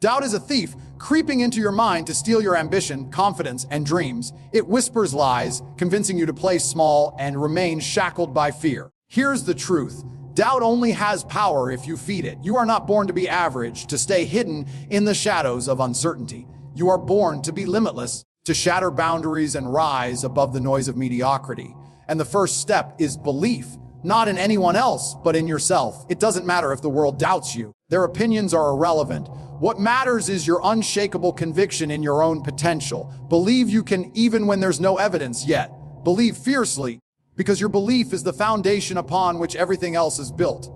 Doubt is a thief, creeping into your mind to steal your ambition, confidence, and dreams. It whispers lies, convincing you to play small and remain shackled by fear. Here's the truth. Doubt only has power if you feed it. You are not born to be average, to stay hidden in the shadows of uncertainty. You are born to be limitless, to shatter boundaries and rise above the noise of mediocrity. And the first step is belief, not in anyone else, but in yourself. It doesn't matter if the world doubts you. Their opinions are irrelevant. What matters is your unshakable conviction in your own potential. Believe you can even when there's no evidence yet. Believe fiercely, because your belief is the foundation upon which everything else is built.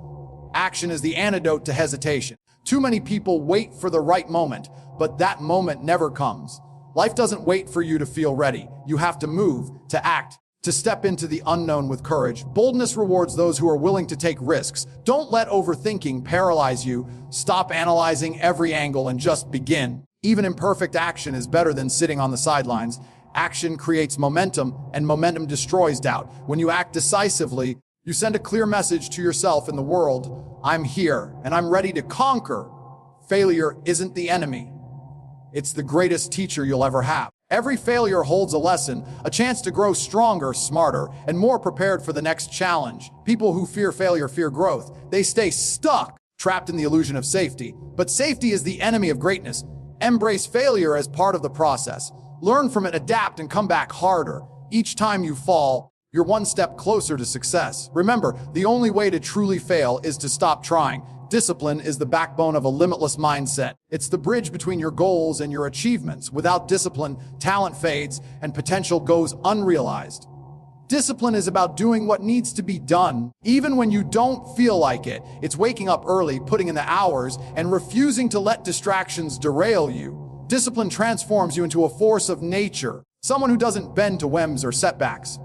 Action is the antidote to hesitation. Too many people wait for the right moment, but that moment never comes. Life doesn't wait for you to feel ready. You have to move, to act, to step into the unknown with courage. Boldness rewards those who are willing to take risks. Don't let overthinking paralyze you. Stop analyzing every angle and just begin. Even imperfect action is better than sitting on the sidelines. Action creates momentum, and momentum destroys doubt. When you act decisively, you send a clear message to yourself and the world. I'm here, and I'm ready to conquer. Failure isn't the enemy. It's the greatest teacher you'll ever have. Every failure holds a lesson, a chance to grow stronger, smarter, and more prepared for the next challenge. People who fear failure fear growth. They stay stuck, trapped in the illusion of safety. But safety is the enemy of greatness. Embrace failure as part of the process. Learn from it, adapt, and come back harder. Each time you fall, you're one step closer to success. Remember, the only way to truly fail is to stop trying. Discipline is the backbone of a limitless mindset. It's the bridge between your goals and your achievements. Without discipline, talent fades and potential goes unrealized. Discipline is about doing what needs to be done, even when you don't feel like it. It's waking up early, putting in the hours, and refusing to let distractions derail you. Discipline transforms you into a force of nature, someone who doesn't bend to whims or setbacks.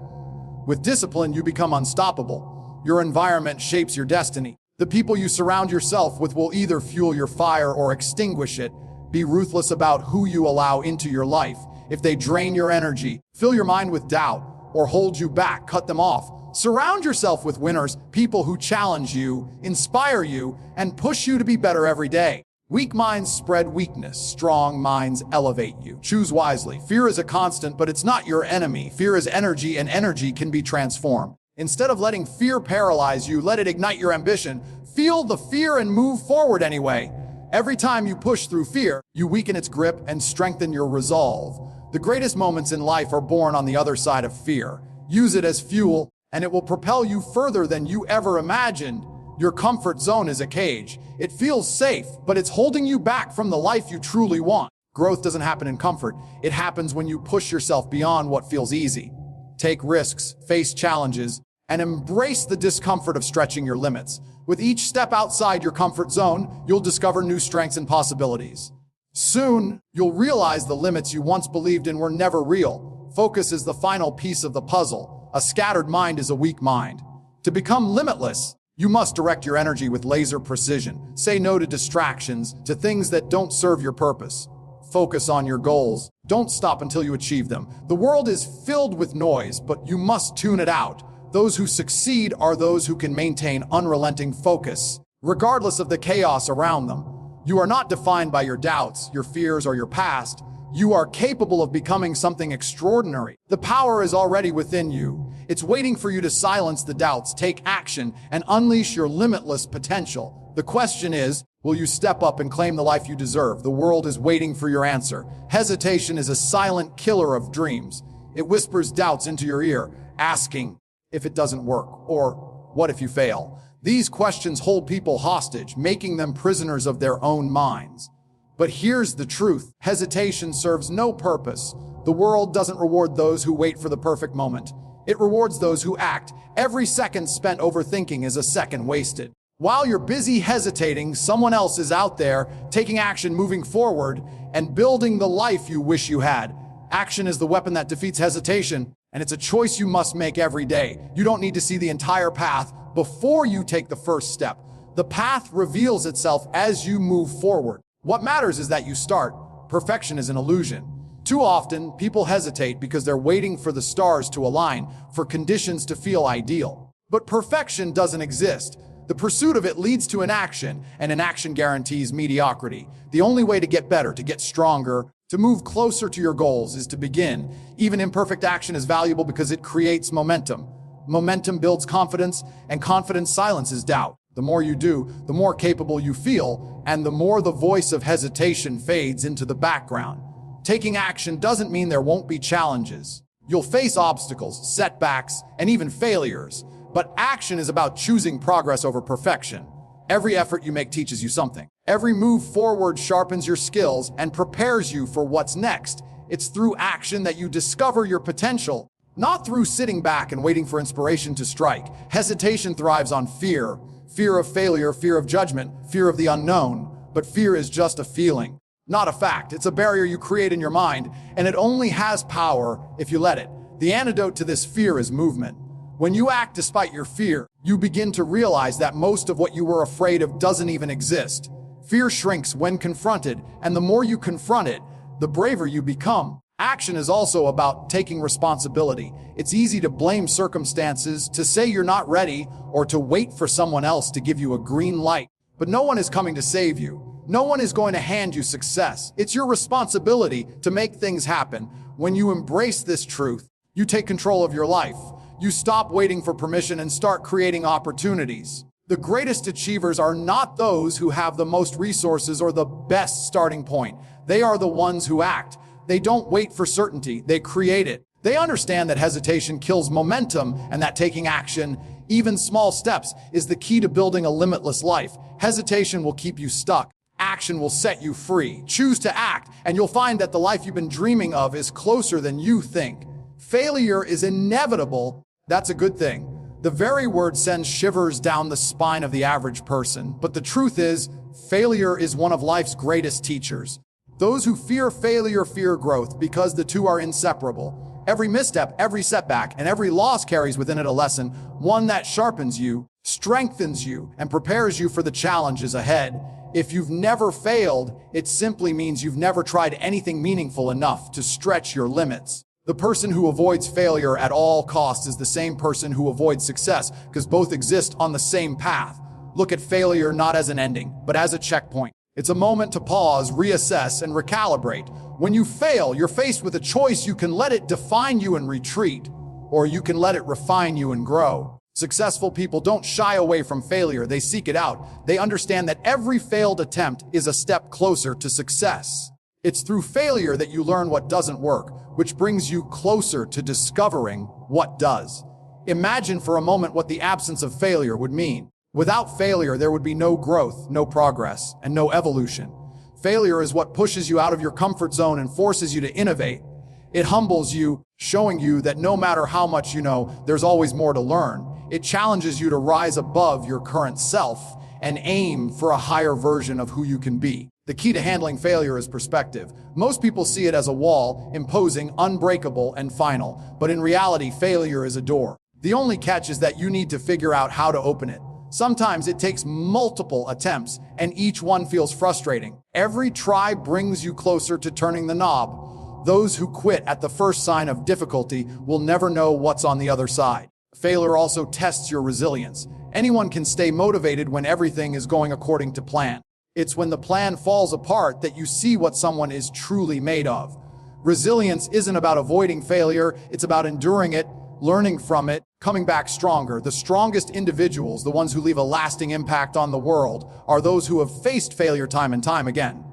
With discipline, you become unstoppable. Your environment shapes your destiny. The people you surround yourself with will either fuel your fire or extinguish it. Be ruthless about who you allow into your life. If they drain your energy, fill your mind with doubt, or hold you back, cut them off. Surround yourself with winners, people who challenge you, inspire you, and push you to be better every day. Weak minds spread weakness. Strong minds elevate you. Choose wisely. Fear is a constant, but it's not your enemy. Fear is energy, and energy can be transformed. Instead of letting fear paralyze you, let it ignite your ambition. Feel the fear and move forward anyway. Every time you push through fear, you weaken its grip and strengthen your resolve. The greatest moments in life are born on the other side of fear. Use it as fuel, and it will propel you further than you ever imagined. Your comfort zone is a cage. It feels safe, but it's holding you back from the life you truly want. Growth doesn't happen in comfort. It happens when you push yourself beyond what feels easy. Take risks, face challenges, and embrace the discomfort of stretching your limits. With each step outside your comfort zone, you'll discover new strengths and possibilities. Soon, you'll realize the limits you once believed in were never real. Focus is the final piece of the puzzle. A scattered mind is a weak mind. To become limitless, you must direct your energy with laser precision. Say no to distractions, to things that don't serve your purpose. Focus on your goals. Don't stop until you achieve them. The world is filled with noise, but you must tune it out. Those who succeed are those who can maintain unrelenting focus, regardless of the chaos around them. You are not defined by your doubts, your fears, or your past. You are capable of becoming something extraordinary. The power is already within you. It's waiting for you to silence the doubts, take action, and unleash your limitless potential. The question is, will you step up and claim the life you deserve? The world is waiting for your answer. Hesitation is a silent killer of dreams. It whispers doubts into your ear, asking, if it doesn't work, or what if you fail? These questions hold people hostage, making them prisoners of their own minds. But here's the truth. Hesitation serves no purpose. The world doesn't reward those who wait for the perfect moment. It rewards those who act. Every second spent overthinking is a second wasted. While you're busy hesitating, someone else is out there, taking action, moving forward, and building the life you wish you had. Action is the weapon that defeats hesitation. And it's a choice you must make every day. You don't need to see the entire path before you take the first step. The path reveals itself as you move forward. What matters is that you start. Perfection is an illusion. Too often, people hesitate because they're waiting for the stars to align, for conditions to feel ideal. But perfection doesn't exist. The pursuit of it leads to inaction, and inaction guarantees mediocrity. The only way to get better, to get stronger, to move closer to your goals is to begin. Even imperfect action is valuable because it creates momentum. Momentum builds confidence, and confidence silences doubt. The more you do, the more capable you feel, and the more the voice of hesitation fades into the background. Taking action doesn't mean there won't be challenges. You'll face obstacles, setbacks, and even failures. But action is about choosing progress over perfection. Every effort you make teaches you something. Every move forward sharpens your skills and prepares you for what's next. It's through action that you discover your potential, not through sitting back and waiting for inspiration to strike. Hesitation thrives on fear. Fear of failure, fear of judgment, fear of the unknown. But fear is just a feeling, not a fact. It's a barrier you create in your mind, and it only has power if you let it. The antidote to this fear is movement. When you act despite your fear, you begin to realize that most of what you were afraid of doesn't even exist. Fear shrinks when confronted, and the more you confront it, the braver you become. Action is also about taking responsibility. It's easy to blame circumstances, to say you're not ready, or to wait for someone else to give you a green light. But no one is coming to save you. No one is going to hand you success. It's your responsibility to make things happen. When you embrace this truth, you take control of your life. You stop waiting for permission and start creating opportunities. The greatest achievers are not those who have the most resources or the best starting point. They are the ones who act. They don't wait for certainty, they create it. They understand that hesitation kills momentum and that taking action, even small steps, is the key to building a limitless life. Hesitation will keep you stuck. Action will set you free. Choose to act, and you'll find that the life you've been dreaming of is closer than you think. Failure is inevitable. That's a good thing. The very word sends shivers down the spine of the average person. But the truth is, failure is one of life's greatest teachers. Those who fear failure fear growth because the two are inseparable. Every misstep, every setback, and every loss carries within it a lesson, one that sharpens you, strengthens you, and prepares you for the challenges ahead. If you've never failed, it simply means you've never tried anything meaningful enough to stretch your limits. The person who avoids failure at all costs is the same person who avoids success, because both exist on the same path. Look at failure not as an ending, but as a checkpoint. It's a moment to pause, reassess, and recalibrate. When you fail, you're faced with a choice. You can let it define you and retreat, or you can let it refine you and grow. Successful people don't shy away from failure. They seek it out. They understand that every failed attempt is a step closer to success. It's through failure that you learn what doesn't work, which brings you closer to discovering what does. Imagine for a moment what the absence of failure would mean. Without failure, there would be no growth, no progress, and no evolution. Failure is what pushes you out of your comfort zone and forces you to innovate. It humbles you, showing you that no matter how much you know, there's always more to learn. It challenges you to rise above your current self and aim for a higher version of who you can be. The key to handling failure is perspective. Most people see it as a wall, imposing, unbreakable, and final. But in reality, failure is a door. The only catch is that you need to figure out how to open it. Sometimes it takes multiple attempts, and each one feels frustrating. Every try brings you closer to turning the knob. Those who quit at the first sign of difficulty will never know what's on the other side. Failure also tests your resilience. Anyone can stay motivated when everything is going according to plan. It's when the plan falls apart that you see what someone is truly made of. Resilience isn't about avoiding failure, it's about enduring it, learning from it, coming back stronger. The strongest individuals, the ones who leave a lasting impact on the world, are those who have faced failure time and time again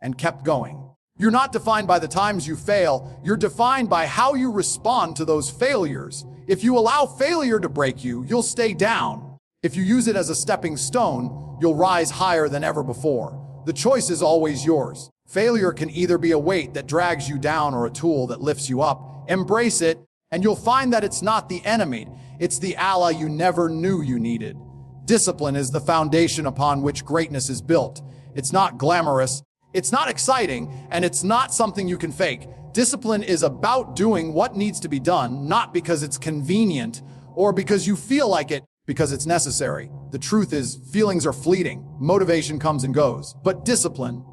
and kept going. You're not defined by the times you fail, you're defined by how you respond to those failures. If you allow failure to break you, you'll stay down. If you use it as a stepping stone, you'll rise higher than ever before. The choice is always yours. Failure can either be a weight that drags you down or a tool that lifts you up. Embrace it, and you'll find that it's not the enemy, it's the ally you never knew you needed. Discipline is the foundation upon which greatness is built. It's not glamorous, it's not exciting, and it's not something you can fake. Discipline is about doing what needs to be done, not because it's convenient or because you feel like it, because it's necessary. The truth is, feelings are fleeting, motivation comes and goes, but discipline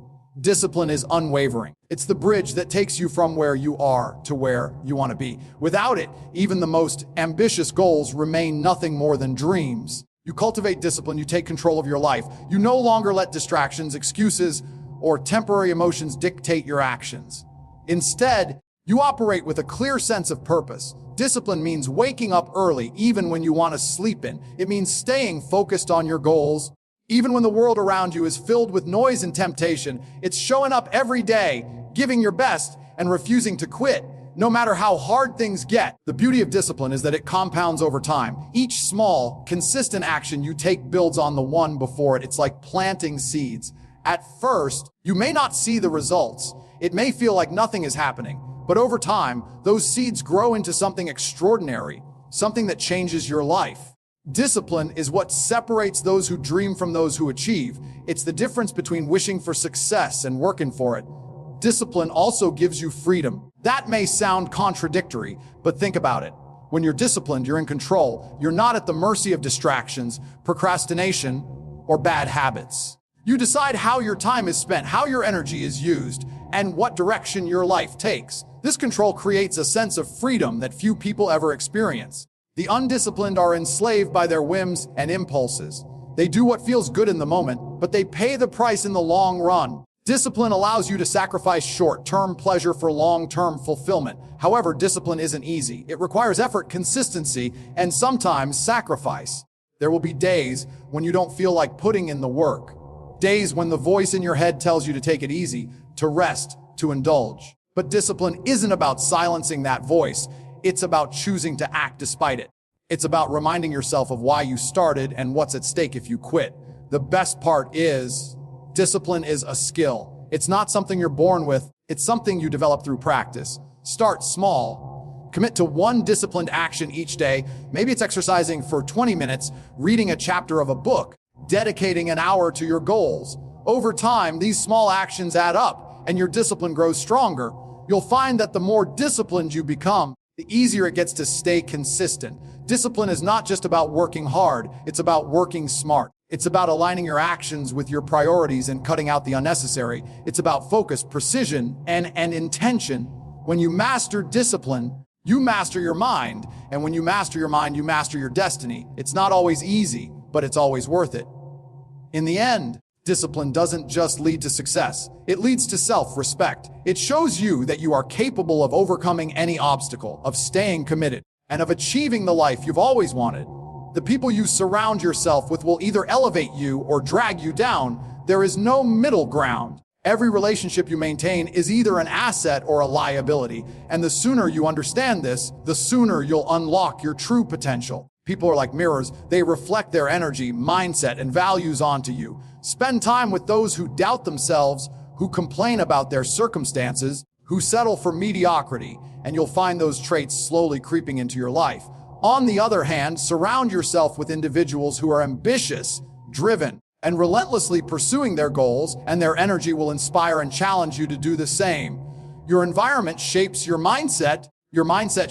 is unwavering. It's the bridge that takes you from where you are to where you want to be. Without it, even the most ambitious goals remain nothing more than dreams. You cultivate discipline, you take control of your life. You no longer let distractions, excuses, or temporary emotions dictate your actions. Instead, you operate with a clear sense of purpose. Discipline means waking up early, even when you want to sleep in. It means staying focused on your goals. Even when the world around you is filled with noise and temptation, it's showing up every day, giving your best, and refusing to quit, no matter how hard things get. The beauty of discipline is that it compounds over time. Each small, consistent action you take builds on the one before it. It's like planting seeds. At first, you may not see the results. It may feel like nothing is happening. But over time, those seeds grow into something extraordinary, something that changes your life. Discipline is what separates those who dream from those who achieve. It's the difference between wishing for success and working for it. Discipline also gives you freedom. That may sound contradictory, but think about it. When you're disciplined, you're in control. You're not at the mercy of distractions, procrastination, or bad habits. You decide how your time is spent, how your energy is used, and what direction your life takes. This control creates a sense of freedom that few people ever experience. The undisciplined are enslaved by their whims and impulses. They do what feels good in the moment, but they pay the price in the long run. Discipline allows you to sacrifice short-term pleasure for long-term fulfillment. However, discipline isn't easy. It requires effort, consistency, and sometimes sacrifice. There will be days when you don't feel like putting in the work. Days when the voice in your head tells you to take it easy, to rest, to indulge. But discipline isn't about silencing that voice. It's about choosing to act despite it. It's about reminding yourself of why you started and what's at stake if you quit. The best part is, discipline is a skill. It's not something you're born with. It's something you develop through practice. Start small. Commit to one disciplined action each day. Maybe it's exercising for 20 minutes, reading a chapter of a book, dedicating an hour to your goals. Over time, these small actions add up, and your discipline grows stronger. You'll find that the more disciplined you become, the easier it gets to stay consistent. Discipline is not just about working hard, it's about working smart. It's about aligning your actions with your priorities and cutting out the unnecessary. It's about focus, precision, and intention. When you master discipline, you master your mind. And when you master your mind, you master your destiny. It's not always easy, but it's always worth it. In the end, discipline doesn't just lead to success. It leads to self-respect. It shows you that you are capable of overcoming any obstacle, of staying committed, and of achieving the life you've always wanted. The people you surround yourself with will either elevate you or drag you down. There is no middle ground. Every relationship you maintain is either an asset or a liability. And the sooner you understand this, the sooner you'll unlock your true potential. People are like mirrors. They reflect their energy, mindset, and values onto you. Spend time with those who doubt themselves, who complain about their circumstances, who settle for mediocrity, and you'll find those traits slowly creeping into your life. On the other hand, surround yourself with individuals who are ambitious, driven, and relentlessly pursuing their goals, and their energy will inspire and challenge you to do the same. Your environment shapes your mindset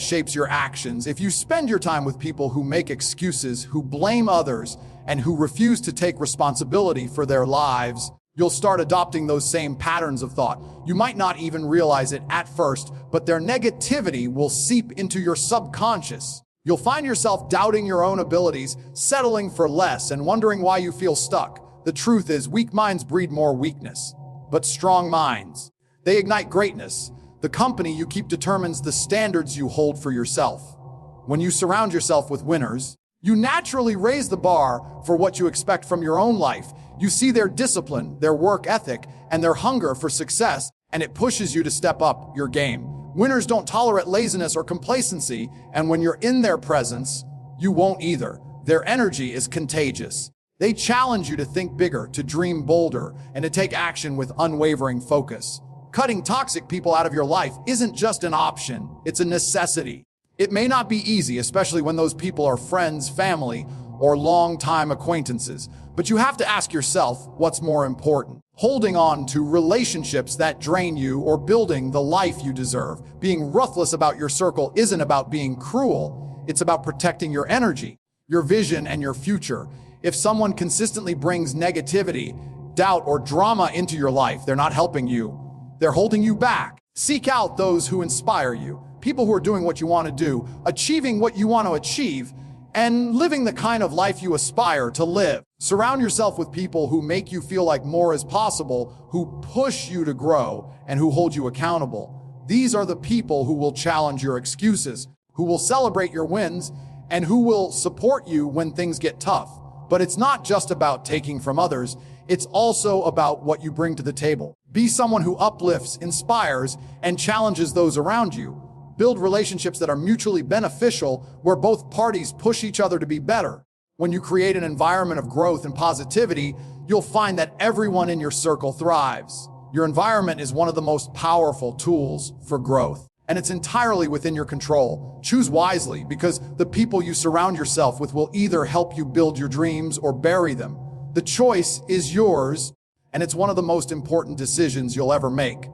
shapes your actions. If you spend your time with people who make excuses, who blame others, and who refuse to take responsibility for their lives, you'll start adopting those same patterns of thought. You might not even realize it at first, but their negativity will seep into your subconscious. You'll find yourself doubting your own abilities, settling for less, and wondering why you feel stuck. The truth is, weak minds breed more weakness, but strong minds, they ignite greatness. The company you keep determines the standards you hold for yourself. When you surround yourself with winners, you naturally raise the bar for what you expect from your own life. You see their discipline, their work ethic, and their hunger for success, and it pushes you to step up your game. Winners don't tolerate laziness or complacency, and when you're in their presence, you won't either. Their energy is contagious. They challenge you to think bigger, to dream bolder, and to take action with unwavering focus. Cutting toxic people out of your life isn't just an option, it's a necessity. It may not be easy, especially when those people are friends, family, or long-time acquaintances, but you have to ask yourself what's more important. Holding on to relationships that drain you or building the life you deserve. Being ruthless about your circle isn't about being cruel, it's about protecting your energy, your vision, and your future. If someone consistently brings negativity, doubt, or drama into your life, they're not helping you. They're holding you back. Seek out those who inspire you, people who are doing what you want to do, achieving what you want to achieve, and living the kind of life you aspire to live. Surround yourself with people who make you feel like more is possible, who push you to grow, and who hold you accountable. These are the people who will challenge your excuses, who will celebrate your wins, and who will support you when things get tough. But it's not just about taking from others, it's also about what you bring to the table. Be someone who uplifts, inspires, and challenges those around you. Build relationships that are mutually beneficial, where both parties push each other to be better. When you create an environment of growth and positivity, you'll find that everyone in your circle thrives. Your environment is one of the most powerful tools for growth, and it's entirely within your control. Choose wisely, because the people you surround yourself with will either help you build your dreams or bury them. The choice is yours, and it's one of the most important decisions you'll ever make.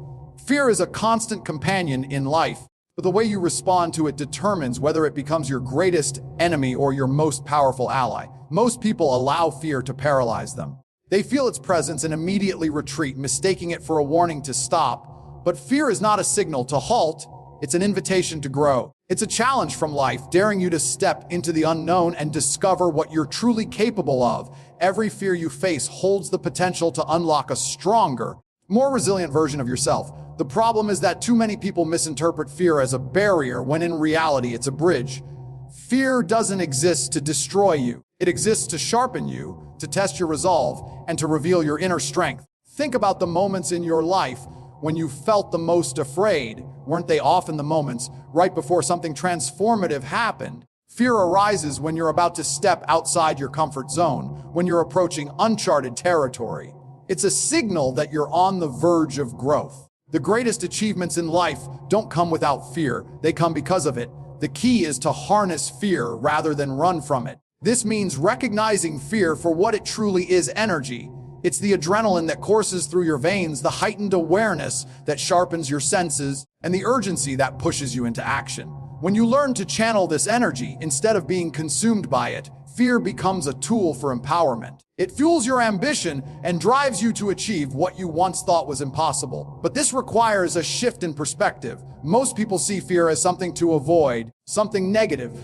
Fear is a constant companion in life, but the way you respond to it determines whether it becomes your greatest enemy or your most powerful ally. Most people allow fear to paralyze them. They feel its presence and immediately retreat, mistaking it for a warning to stop. But fear is not a signal to halt, it's an invitation to grow. It's a challenge from life, daring you to step into the unknown and discover what you're truly capable of. Every fear you face holds the potential to unlock a stronger, more resilient version of yourself. The problem is that too many people misinterpret fear as a barrier when in reality it's a bridge. Fear doesn't exist to destroy you. It exists to sharpen you, to test your resolve, and to reveal your inner strength. Think about the moments in your life when you felt the most afraid. Weren't they often the moments right before something transformative happened? Fear arises when you're about to step outside your comfort zone, when you're approaching uncharted territory. It's a signal that you're on the verge of growth. The greatest achievements in life don't come without fear. They come because of it. The key is to harness fear rather than run from it. This means recognizing fear for what it truly is: energy. It's the adrenaline that courses through your veins, the heightened awareness that sharpens your senses, and the urgency that pushes you into action. When you learn to channel this energy instead of being consumed by it, fear becomes a tool for empowerment. It fuels your ambition and drives you to achieve what you once thought was impossible. But this requires a shift in perspective. Most people see fear as something to avoid, something negative.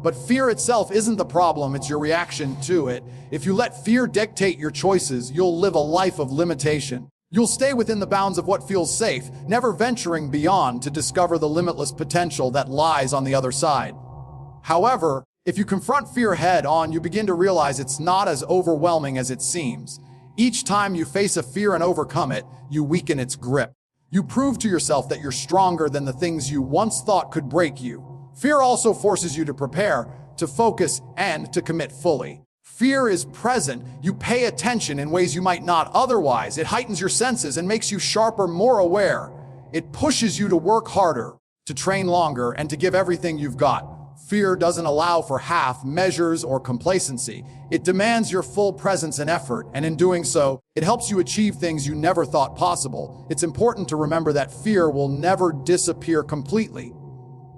But fear itself isn't the problem, it's your reaction to it. If you let fear dictate your choices, you'll live a life of limitation. You'll stay within the bounds of what feels safe, never venturing beyond to discover the limitless potential that lies on the other side. However, if you confront fear head on, you begin to realize it's not as overwhelming as it seems. Each time you face a fear and overcome it, you weaken its grip. You prove to yourself that you're stronger than the things you once thought could break you. Fear also forces you to prepare, to focus, and to commit fully. Fear is present. You pay attention in ways you might not otherwise. It heightens your senses and makes you sharper, more aware. It pushes you to work harder, to train longer, and to give everything you've got. Fear doesn't allow for half measures or complacency. It demands your full presence and effort, and in doing so, it helps you achieve things you never thought possible. It's important to remember that fear will never disappear completely.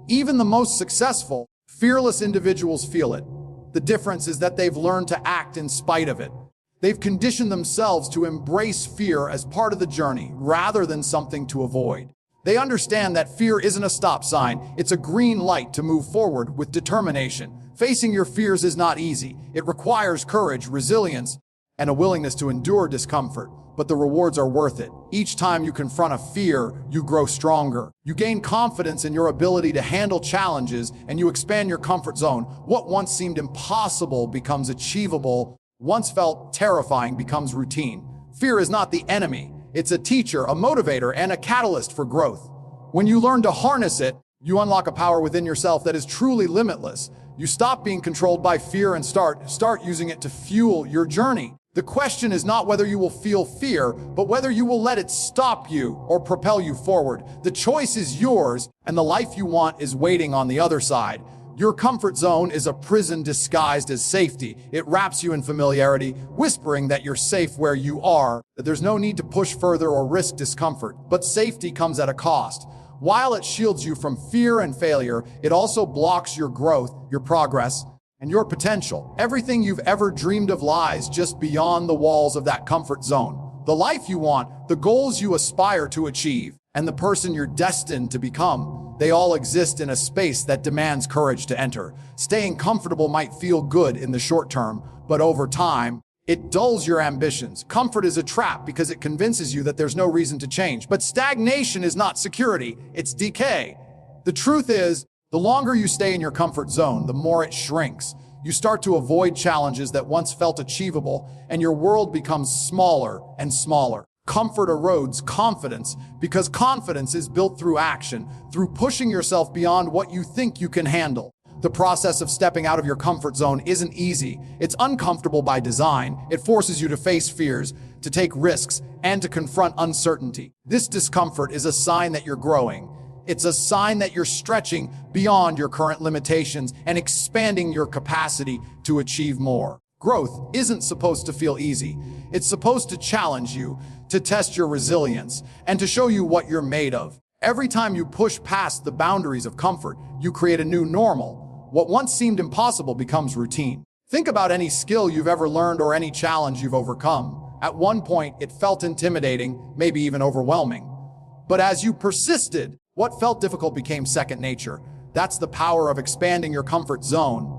Even the most successful, fearless individuals feel it. The difference is that they've learned to act in spite of it. They've conditioned themselves to embrace fear as part of the journey, rather than something to avoid. They understand that fear isn't a stop sign, it's a green light to move forward with determination. Facing your fears is not easy. It requires courage, resilience, and a willingness to endure discomfort. But the rewards are worth it. Each time you confront a fear, you grow stronger. You gain confidence in your ability to handle challenges, and you expand your comfort zone. What once seemed impossible becomes achievable. Once felt terrifying becomes routine. Fear is not the enemy. It's a teacher, a motivator, and a catalyst for growth. When you learn to harness it, you unlock a power within yourself that is truly limitless. You stop being controlled by fear and start using it to fuel your journey. The question is not whether you will feel fear, but whether you will let it stop you or propel you forward. The choice is yours, and the life you want is waiting on the other side. Your comfort zone is a prison disguised as safety. It wraps you in familiarity, whispering that you're safe where you are, that there's no need to push further or risk discomfort. But safety comes at a cost. While it shields you from fear and failure, it also blocks your growth, your progress, and your potential. Everything you've ever dreamed of lies just beyond the walls of that comfort zone. The life you want, the goals you aspire to achieve, and the person you're destined to become. They all exist in a space that demands courage to enter. Staying comfortable might feel good in the short term, but over time, it dulls your ambitions. Comfort is a trap because it convinces you that there's no reason to change. But stagnation is not security, it's decay. The truth is, the longer you stay in your comfort zone, the more it shrinks. You start to avoid challenges that once felt achievable, and your world becomes smaller and smaller. Comfort erodes confidence because confidence is built through action, through pushing yourself beyond what you think you can handle. The process of stepping out of your comfort zone isn't easy. It's uncomfortable by design. It forces you to face fears, to take risks, and to confront uncertainty. This discomfort is a sign that you're growing. It's a sign that you're stretching beyond your current limitations and expanding your capacity to achieve more. Growth isn't supposed to feel easy. It's supposed to challenge you, to test your resilience, and to show you what you're made of. Every time you push past the boundaries of comfort, you create a new normal. What once seemed impossible becomes routine. Think about any skill you've ever learned or any challenge you've overcome. At one point, it felt intimidating, maybe even overwhelming. But as you persisted, what felt difficult became second nature. That's the power of expanding your comfort zone.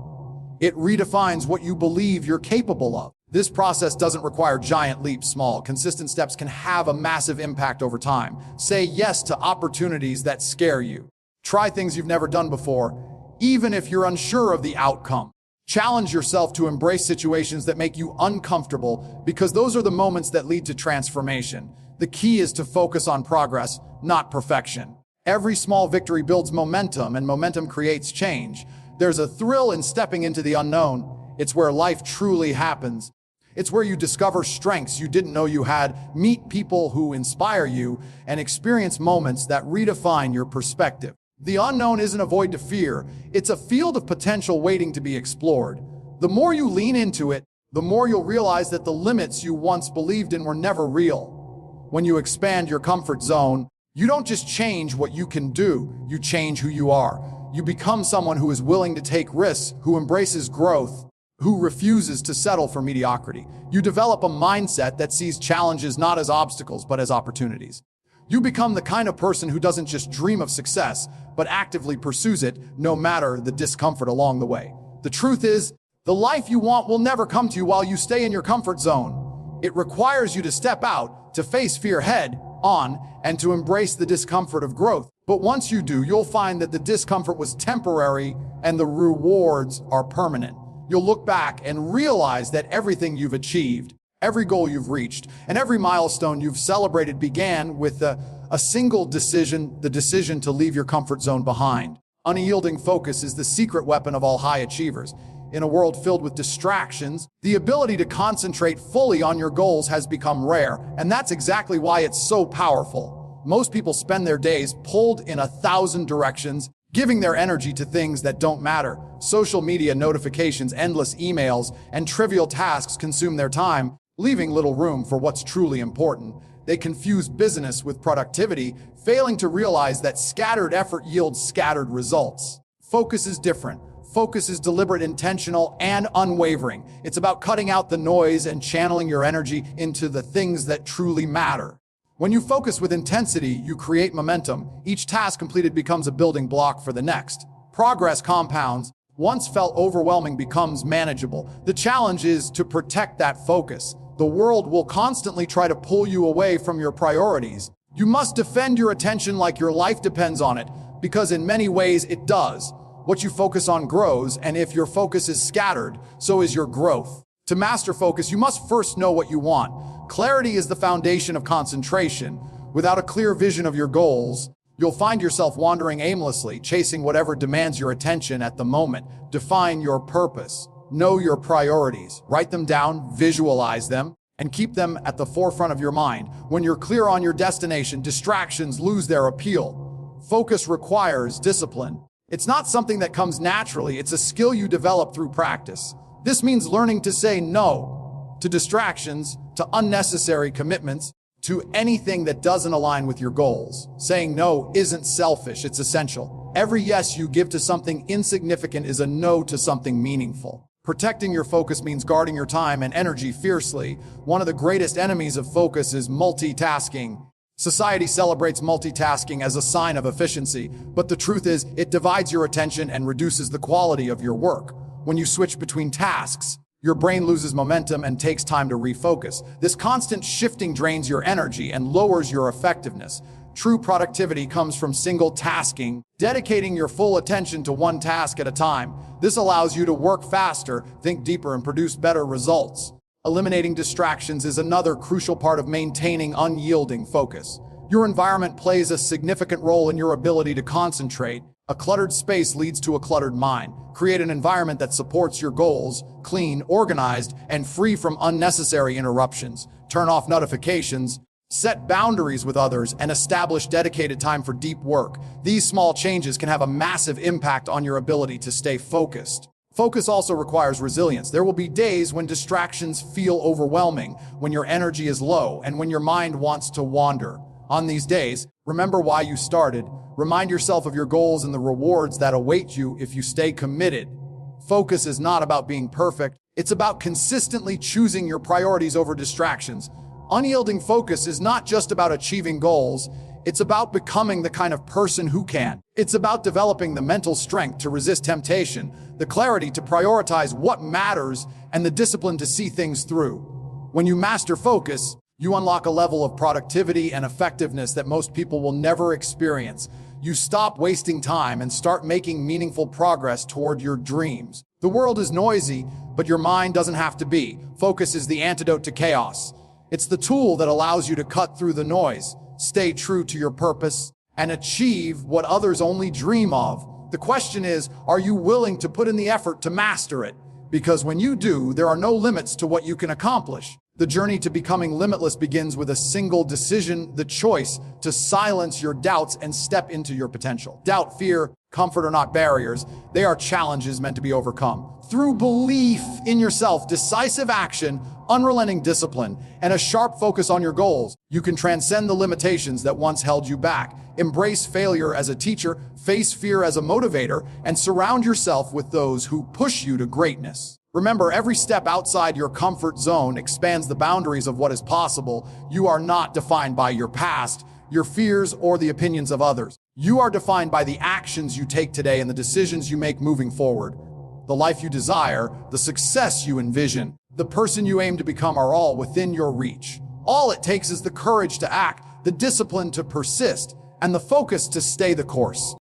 It redefines what you believe you're capable of. This process doesn't require giant leaps. Small, consistent steps can have a massive impact over time. Say yes to opportunities that scare you. Try things you've never done before, even if you're unsure of the outcome. Challenge yourself to embrace situations that make you uncomfortable, because those are the moments that lead to transformation. The key is to focus on progress, not perfection. Every small victory builds momentum, and momentum creates change. There's a thrill in stepping into the unknown. It's where life truly happens. It's where you discover strengths you didn't know you had, meet people who inspire you, and experience moments that redefine your perspective. The unknown isn't a void to fear. It's a field of potential waiting to be explored. The more you lean into it, the more you'll realize that the limits you once believed in were never real. When you expand your comfort zone, you don't just change what you can do, you change who you are. You become someone who is willing to take risks, who embraces growth, who refuses to settle for mediocrity. You develop a mindset that sees challenges not as obstacles, but as opportunities. You become the kind of person who doesn't just dream of success, but actively pursues it, no matter the discomfort along the way. The truth is, the life you want will never come to you while you stay in your comfort zone. It requires you to step out, to face fear head on, and to embrace the discomfort of growth. But once you do, you'll find that the discomfort was temporary and the rewards are permanent. You'll look back and realize that everything you've achieved, every goal you've reached, and every milestone you've celebrated began with a single decision, the decision to leave your comfort zone behind. Unyielding focus is the secret weapon of all high achievers. In a world filled with distractions, the ability to concentrate fully on your goals has become rare, and that's exactly why it's so powerful. Most people spend their days pulled in 1,000 directions, giving their energy to things that don't matter. Social media notifications, endless emails, and trivial tasks consume their time, leaving little room for what's truly important. They confuse business with productivity, failing to realize that scattered effort yields scattered results. Focus is different. Focus is deliberate, intentional, and unwavering. It's about cutting out the noise and channeling your energy into the things that truly matter. When you focus with intensity, you create momentum. Each task completed becomes a building block for the next. Progress compounds. Once felt overwhelming becomes manageable. The challenge is to protect that focus. The world will constantly try to pull you away from your priorities. You must defend your attention like your life depends on it, because in many ways it does. What you focus on grows, and if your focus is scattered, so is your growth. To master focus, you must first know what you want. Clarity is the foundation of concentration. Without a clear vision of your goals, you'll find yourself wandering aimlessly, chasing whatever demands your attention at the moment. Define your purpose. Know your priorities. Write them down, visualize them, and keep them at the forefront of your mind. When you're clear on your destination, distractions lose their appeal. Focus requires discipline. It's not something that comes naturally, it's a skill you develop through practice. This means learning to say no to distractions, to unnecessary commitments, to anything that doesn't align with your goals. Saying no isn't selfish, it's essential. Every yes you give to something insignificant is a no to something meaningful. Protecting your focus means guarding your time and energy fiercely. One of the greatest enemies of focus is multitasking. Society celebrates multitasking as a sign of efficiency, but the truth is, it divides your attention and reduces the quality of your work. When you switch between tasks, your brain loses momentum and takes time to refocus. This constant shifting drains your energy and lowers your effectiveness. True productivity comes from single tasking, dedicating your full attention to one task at a time. This allows you to work faster, think deeper, and produce better results. Eliminating distractions is another crucial part of maintaining unyielding focus. Your environment plays a significant role in your ability to concentrate. A cluttered space leads to a cluttered mind. Create an environment that supports your goals, clean, organized, and free from unnecessary interruptions. Turn off notifications, set boundaries with others, and establish dedicated time for deep work. These small changes can have a massive impact on your ability to stay focused. Focus also requires resilience. There will be days when distractions feel overwhelming, when your energy is low, and when your mind wants to wander. On these days, remember why you started. Remind yourself of your goals and the rewards that await you if you stay committed. Focus is not about being perfect. It's about consistently choosing your priorities over distractions. Unyielding focus is not just about achieving goals. It's about becoming the kind of person who can. It's about developing the mental strength to resist temptation, the clarity to prioritize what matters, and the discipline to see things through. When you master focus, you unlock a level of productivity and effectiveness that most people will never experience. You stop wasting time and start making meaningful progress toward your dreams. The world is noisy, but your mind doesn't have to be. Focus is the antidote to chaos. It's the tool that allows you to cut through the noise, stay true to your purpose, and achieve what others only dream of. The question is, are you willing to put in the effort to master it? Because when you do, there are no limits to what you can accomplish. The journey to becoming limitless begins with a single decision, the choice to silence your doubts and step into your potential. Doubt, fear, comfort are not barriers. They are challenges meant to be overcome. Through belief in yourself, decisive action, unrelenting discipline, and a sharp focus on your goals, you can transcend the limitations that once held you back. Embrace failure as a teacher, face fear as a motivator, and surround yourself with those who push you to greatness. Remember, every step outside your comfort zone expands the boundaries of what is possible. You are not defined by your past, your fears, or the opinions of others. You are defined by the actions you take today and the decisions you make moving forward. The life you desire, the success you envision, the person you aim to become are all within your reach. All it takes is the courage to act, the discipline to persist, and the focus to stay the course.